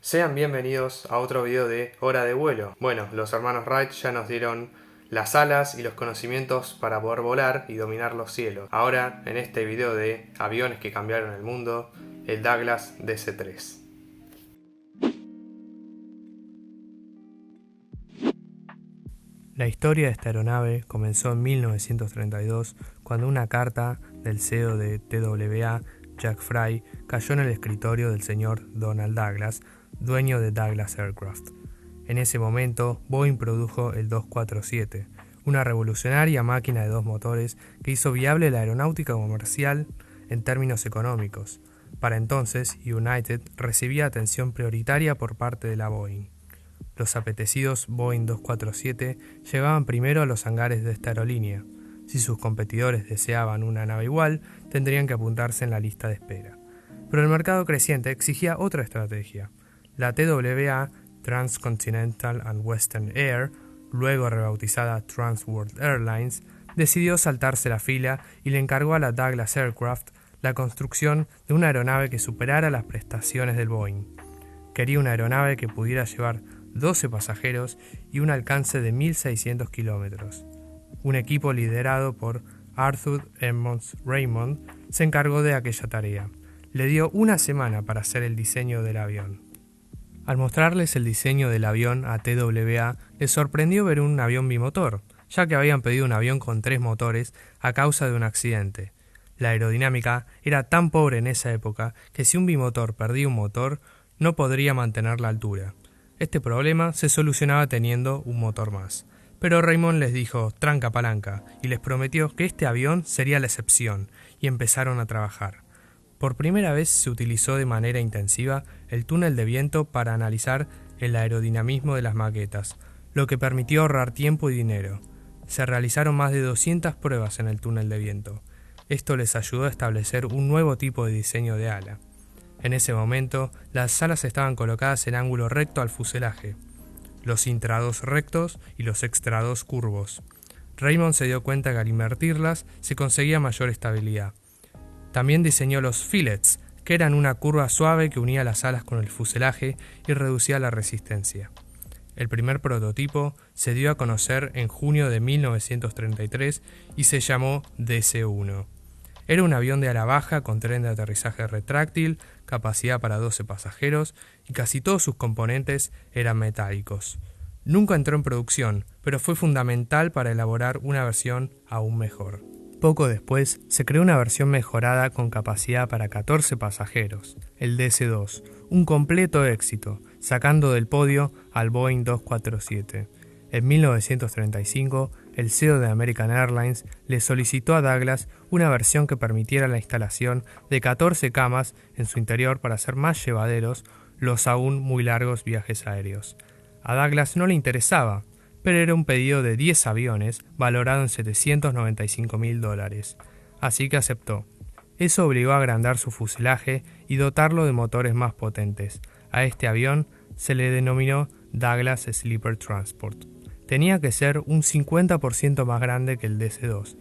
Sean bienvenidos a otro video de Hora de Vuelo. Bueno, los hermanos Wright ya nos dieron las alas y los conocimientos para poder volar y dominar los cielos. Ahora, en este video de aviones que cambiaron el mundo, el Douglas DC-3. La historia de esta aeronave comenzó en 1932 cuando una carta del CEO de TWA, Jack Fry, cayó en el escritorio del señor Donald Douglas, dueño de Douglas Aircraft. En ese momento, Boeing produjo el 247, una revolucionaria máquina de dos motores que hizo viable la aeronáutica comercial en términos económicos. Para entonces, United recibía atención prioritaria por parte de la Boeing. Los apetecidos Boeing 247 llegaban primero a los hangares de esta aerolínea. Si sus competidores deseaban una nave igual, tendrían que apuntarse en la lista de espera. Pero el mercado creciente exigía otra estrategia. La TWA, Transcontinental and Western Air, luego rebautizada Trans World Airlines, decidió saltarse la fila y le encargó a la Douglas Aircraft la construcción de una aeronave que superara las prestaciones del Boeing. Quería una aeronave que pudiera llevar 12 pasajeros y un alcance de 1.600 kilómetros. Un equipo liderado por Arthur Emmons Raymond se encargó de aquella tarea. Le dio una semana para hacer el diseño del avión. Al mostrarles el diseño del avión a TWA, les sorprendió ver un avión bimotor, ya que habían pedido un avión con 3 motores a causa de un accidente. La aerodinámica era tan pobre en esa época que si un bimotor perdía un motor, no podría mantener la altura. Este problema se solucionaba teniendo un motor más. Pero Raymond les dijo tranca palanca y les prometió que este avión sería la excepción, y empezaron a trabajar. Por primera vez se utilizó de manera intensiva el túnel de viento para analizar el aerodinamismo de las maquetas, lo que permitió ahorrar tiempo y dinero. Se realizaron más de 200 pruebas en el túnel de viento. Esto les ayudó a establecer un nuevo tipo de diseño de ala. En ese momento, las alas estaban colocadas en ángulo recto al fuselaje, los intrados rectos y los extrados curvos. Raymond se dio cuenta que al invertirlas se conseguía mayor estabilidad. También diseñó los fillets, que eran una curva suave que unía las alas con el fuselaje y reducía la resistencia. El primer prototipo se dio a conocer en junio de 1933 y se llamó DC-1. Era un avión de ala baja con tren de aterrizaje retráctil, capacidad para 12 pasajeros y casi todos sus componentes eran metálicos. Nunca entró en producción, pero fue fundamental para elaborar una versión aún mejor. Poco después, se creó una versión mejorada con capacidad para 14 pasajeros, el DC-2, un completo éxito, sacando del podio al Boeing 247. En 1935, el CEO de American Airlines le solicitó a Douglas una versión que permitiera la instalación de 14 camas en su interior para hacer más llevaderos los aún muy largos viajes aéreos. A Douglas no le interesaba, pero era un pedido de 10 aviones valorado en $795.000, así que aceptó. Eso obligó a agrandar su fuselaje y dotarlo de motores más potentes. A este avión se le denominó Douglas Sleeper Transport. Tenía que ser un 50% más grande que el DC-2,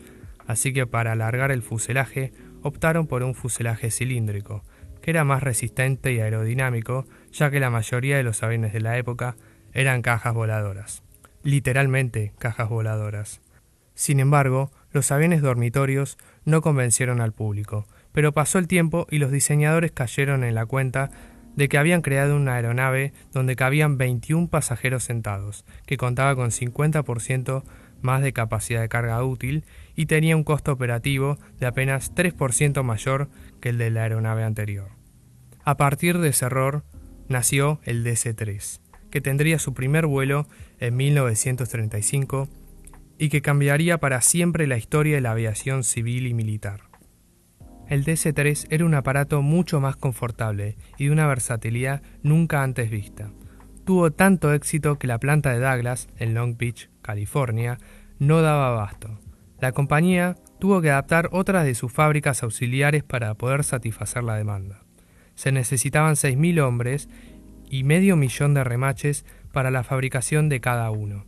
así que para alargar el fuselaje optaron por un fuselaje cilíndrico, que era más resistente y aerodinámico, ya que la mayoría de los aviones de la época eran cajas voladoras. Literalmente cajas voladoras. Sin embargo, los aviones dormitorios no convencieron al público, pero pasó el tiempo y los diseñadores cayeron en la cuenta de que habían creado una aeronave donde cabían 21 pasajeros sentados, que contaba con 50% más de capacidad de carga útil y tenía un costo operativo de apenas 3% mayor que el de la aeronave anterior. A partir de ese error nació el DC-3, que tendría su primer vuelo en 1935 y que cambiaría para siempre la historia de la aviación civil y militar. El DC-3 era un aparato mucho más confortable y de una versatilidad nunca antes vista. Tuvo tanto éxito que la planta de Douglas, en Long Beach, California, no daba abasto. La compañía tuvo que adaptar otras de sus fábricas auxiliares para poder satisfacer la demanda. Se necesitaban 6.000 hombres y $500,000 de remaches para la fabricación de cada uno.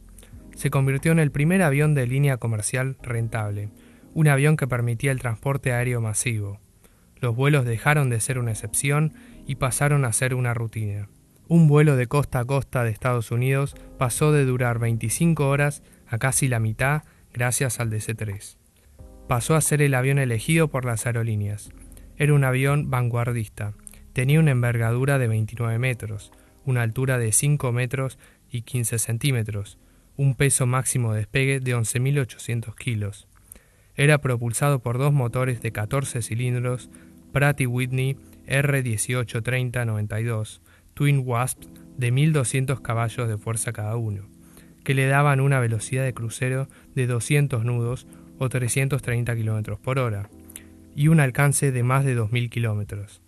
Se convirtió en el primer avión de línea comercial rentable, un avión que permitía el transporte aéreo masivo. Los vuelos dejaron de ser una excepción y pasaron a ser una rutina. Un vuelo de costa a costa de Estados Unidos pasó de durar 25 horas a casi la mitad gracias al DC-3. Pasó a ser el avión elegido por las aerolíneas. Era un avión vanguardista. Tenía una envergadura de 29 metros, una altura de 5 metros y 15 centímetros, un peso máximo de despegue de 11.800 kilos. Era propulsado por dos motores de 14 cilindros Pratt & Whitney R1830-92, Twin Wasp de 1.200 caballos de fuerza cada uno, que le daban una velocidad de crucero de 200 nudos o 330 km por hora, y un alcance de más de 2.000 kilómetros.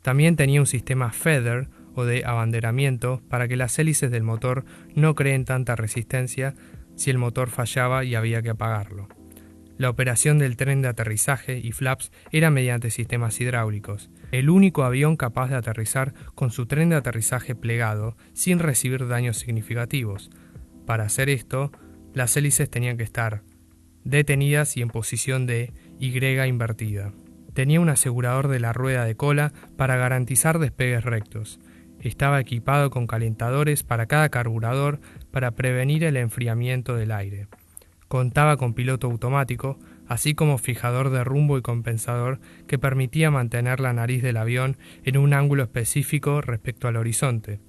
También tenía un sistema feather o de abanderamiento para que las hélices del motor no creen tanta resistencia si el motor fallaba y había que apagarlo. La operación del tren de aterrizaje y flaps era mediante sistemas hidráulicos, el único avión capaz de aterrizar con su tren de aterrizaje plegado sin recibir daños significativos. Para hacer esto, las hélices tenían que estar detenidas y en posición de Y invertida. Tenía un asegurador de la rueda de cola para garantizar despegues rectos. Estaba equipado con calentadores para cada carburador para prevenir el enfriamiento del aire. Contaba con piloto automático, así como fijador de rumbo y compensador que permitía mantener la nariz del avión en un ángulo específico respecto al horizonte,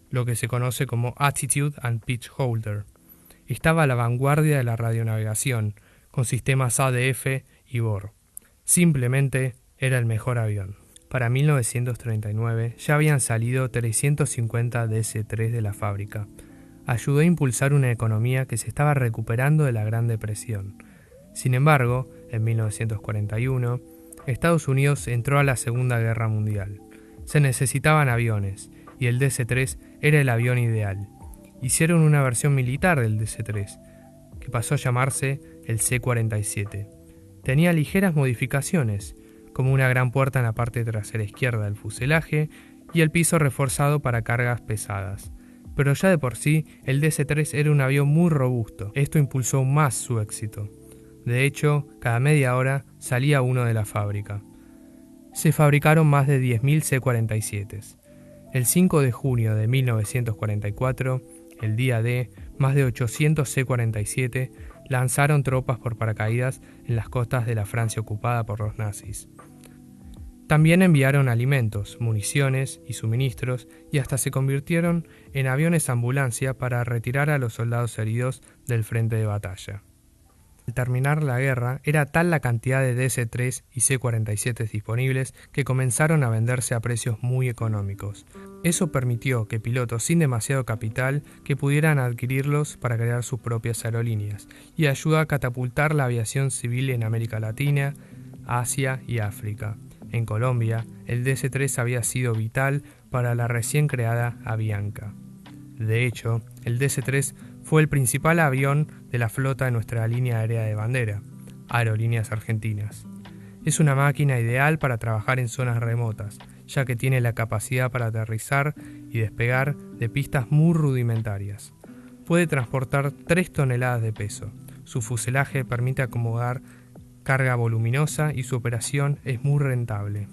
lo que se conoce como Attitude and Pitch Holder. Estaba a la vanguardia de la radionavegación, con sistemas ADF y BOR. Simplemente era el mejor avión. Para 1939 ya habían salido 350 DC-3 de la fábrica. Ayudó a impulsar una economía que se estaba recuperando de la Gran Depresión. Sin embargo, en 1941, Estados Unidos entró a la Segunda Guerra Mundial. Se necesitaban aviones, y el DC-3 era el avión ideal. Hicieron una versión militar del DC-3, que pasó a llamarse el C-47. Tenía ligeras modificaciones, como una gran puerta en la parte trasera izquierda del fuselaje y el piso reforzado para cargas pesadas. Pero ya de por sí, el DC-3 era un avión muy robusto. Esto impulsó aún más su éxito. De hecho, cada media hora salía uno de la fábrica. Se fabricaron más de 10.000 C-47. El 5 de junio de 1944, el día D, más de 800 C-47 lanzaron tropas por paracaídas en las costas de la Francia ocupada por los nazis. También enviaron alimentos, municiones y suministros y hasta se convirtieron en aviones ambulancia para retirar a los soldados heridos del frente de batalla. Al terminar la guerra, era tal la cantidad de DC-3 y C-47 disponibles que comenzaron a venderse a precios muy económicos. Eso permitió que pilotos sin demasiado capital que pudieran adquirirlos para crear sus propias aerolíneas y ayudó a catapultar la aviación civil en América Latina, Asia y África. En Colombia, el DC-3 había sido vital para la recién creada Avianca. De hecho, el DC-3 fue el principal avión de la flota de nuestra línea aérea de bandera, Aerolíneas Argentinas. Es una máquina ideal para trabajar en zonas remotas, ya que tiene la capacidad para aterrizar y despegar de pistas muy rudimentarias. Puede transportar 3 toneladas de peso. Su fuselaje permite acomodar carga voluminosa y su operación es muy rentable.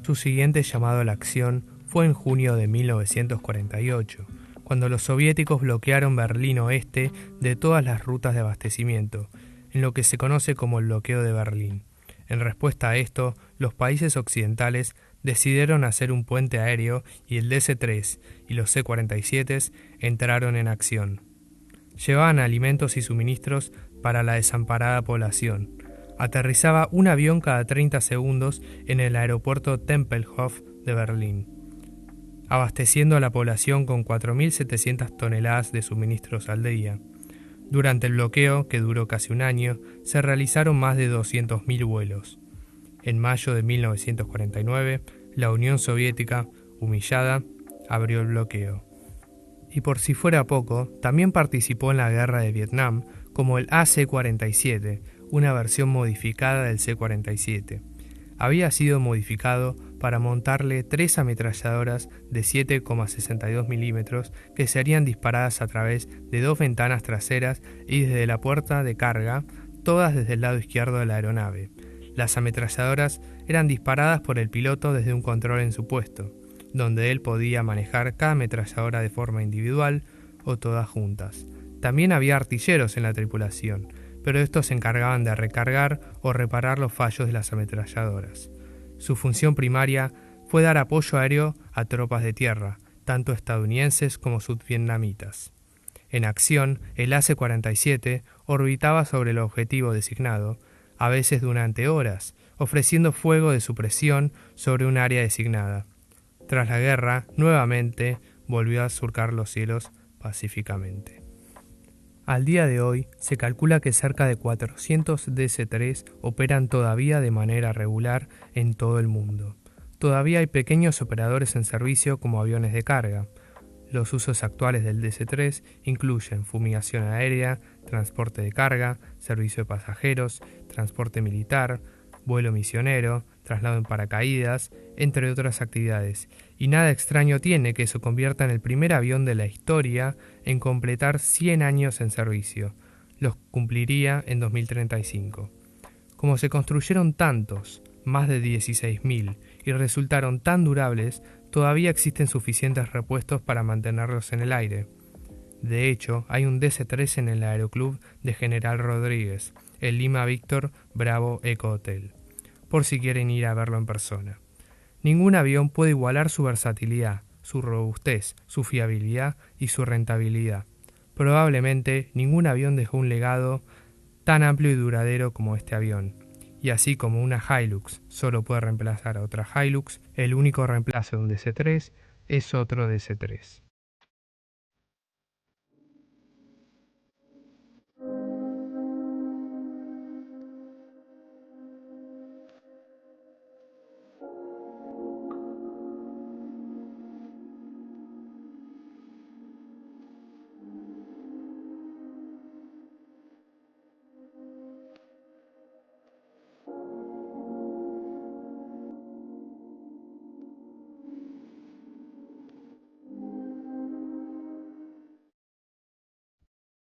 Su siguiente llamado a la acción fue en junio de 1948, cuando los soviéticos bloquearon Berlín Oeste de todas las rutas de abastecimiento, en lo que se conoce como el bloqueo de Berlín. En respuesta a esto, los países occidentales decidieron hacer un puente aéreo y el DC-3 y los C-47 entraron en acción. Llevaban alimentos y suministros para la desamparada población. Aterrizaba un avión cada 30 segundos en el aeropuerto Tempelhof de Berlín, abasteciendo a la población con 4.700 toneladas de suministros al día. Durante el bloqueo, que duró casi un año, se realizaron más de 200.000 vuelos. En mayo de 1949, la Unión Soviética, humillada, abrió el bloqueo. Y por si fuera poco, también participó en la guerra de Vietnam como el AC-47, una versión modificada del C-47. Había sido modificado para montarle 3 ametralladoras de 7,62 milímetros que serían disparadas a través de 2 ventanas traseras y desde la puerta de carga, todas desde el lado izquierdo de la aeronave. Las ametralladoras eran disparadas por el piloto desde un control en su puesto. donde él podía manejar cada ametralladora de forma individual o todas juntas. También había artilleros en la tripulación, pero estos se encargaban de recargar o reparar los fallos de las ametralladoras. Su función primaria fue dar apoyo aéreo a tropas de tierra, tanto estadounidenses como sudvietnamitas. En acción, el AC-47 orbitaba sobre el objetivo designado, a veces durante horas, ofreciendo fuego de supresión sobre un área designada. Tras la guerra, nuevamente volvió a surcar los cielos pacíficamente. Al día de hoy, se calcula que cerca de 400 DC-3 operan todavía de manera regular en todo el mundo. Todavía hay pequeños operadores en servicio como aviones de carga. Los usos actuales del DC-3 incluyen fumigación aérea, transporte de carga, servicio de pasajeros, transporte militar, vuelo misionero, traslado en paracaídas, entre otras actividades, y nada extraño tiene que se convierta en el primer avión de la historia en completar 100 años en servicio. Los cumpliría en 2035. Como se construyeron tantos, más de 16.000, y resultaron tan durables, todavía existen suficientes repuestos para mantenerlos en el aire. De hecho, hay un DC-3 en el Aeroclub de General Rodríguez, el Lima Victor Bravo Eco Hotel, por si quieren ir a verlo en persona. Ningún avión puede igualar su versatilidad, su robustez, su fiabilidad y su rentabilidad. Probablemente ningún avión dejó un legado tan amplio y duradero como este avión. Y así como una Hilux solo puede reemplazar a otra Hilux, el único reemplazo de un DC-3 es otro DC-3.